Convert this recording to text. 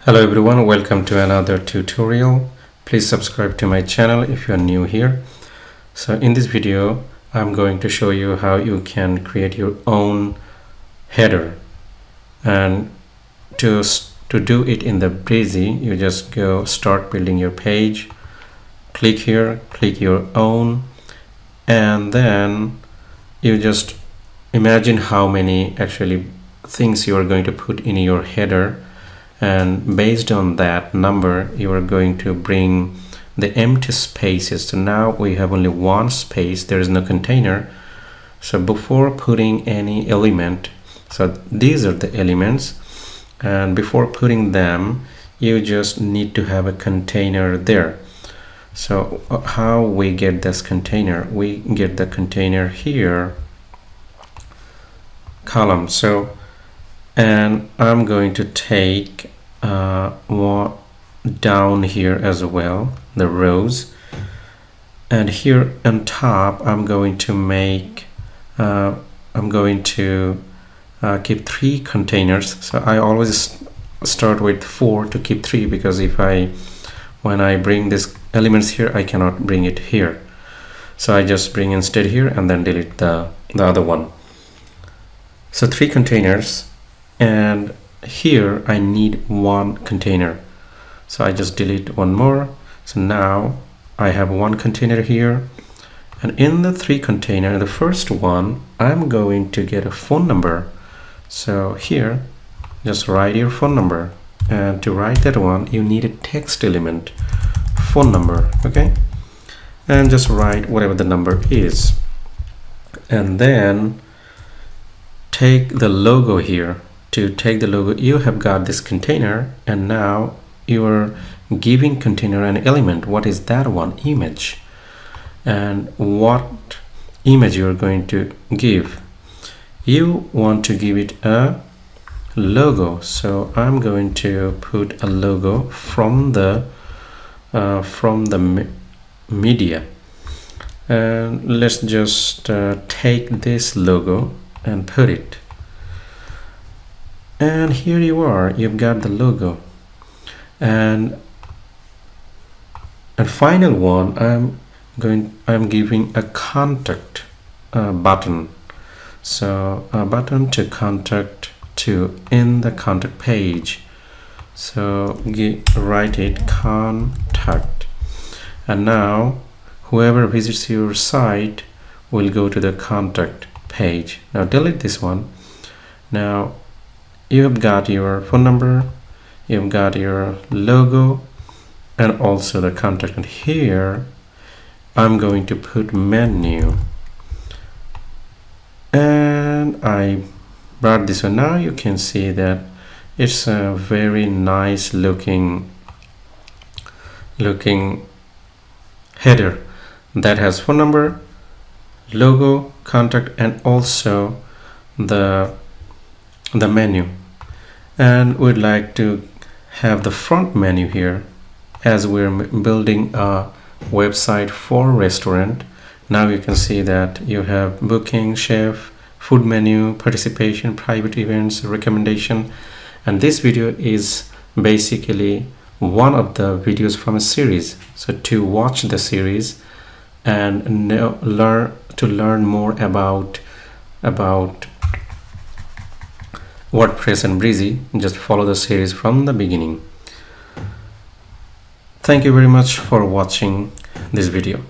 Hello everyone, welcome to another tutorial. Please subscribe to my channel if you are new here. So in this video I'm going to show you how you can create your own header, and to do it in the Brizy, you just go start building your page, click here, click your own, and then you just imagine how many actually things you are going to put in your header, and based on that number you are going to bring the empty spaces. So now we have only one space, there is no container. So before putting any element, so these are the elements, and before putting them you just need to have a container there. So how we get this container? We get the container here, column. So and I'm going to take one down here as well, the rows, and here on top I'm going to make keep 3 containers. So I always start with 4 to keep 3, because when I bring these elements here I cannot bring it here, so I just bring instead here and then delete the other one. So 3 containers, and here I need 1 container, so I just delete one more. So now I have 1 container here, and in the 3 container, the first one I'm going to get a phone number. So here just write your phone number, and to write that one you need a text element, phone number, okay, and just write whatever the number is, and then take the logo here. To take the logo, you have got this container, and now you are giving container an element. What is that one? Image. And what image you are going to give? You want to give it a logo, so I'm going to put a logo from the media, and let's just take this logo and put it. And here you are, you've got the logo, and final one I'm giving a contact button. So a button to contact to in the contact page, so write it contact, and now whoever visits your site will go to the contact page. Now delete this one. Now you've got your phone number, you've got your logo, and also the contact. And here I'm going to put menu, and I brought this one. Now you can see that it's a very nice looking header that has phone number, logo, contact, and also the menu. And we'd like to have the front menu here, as we're building a website for restaurant. Now you can see that you have booking, chef, food menu, participation, private events, recommendation, and this video is basically one of the videos from a series. So to watch the series and learn more about Wordpress and Brizy, just follow the series from the beginning. Thank you very much for watching this video.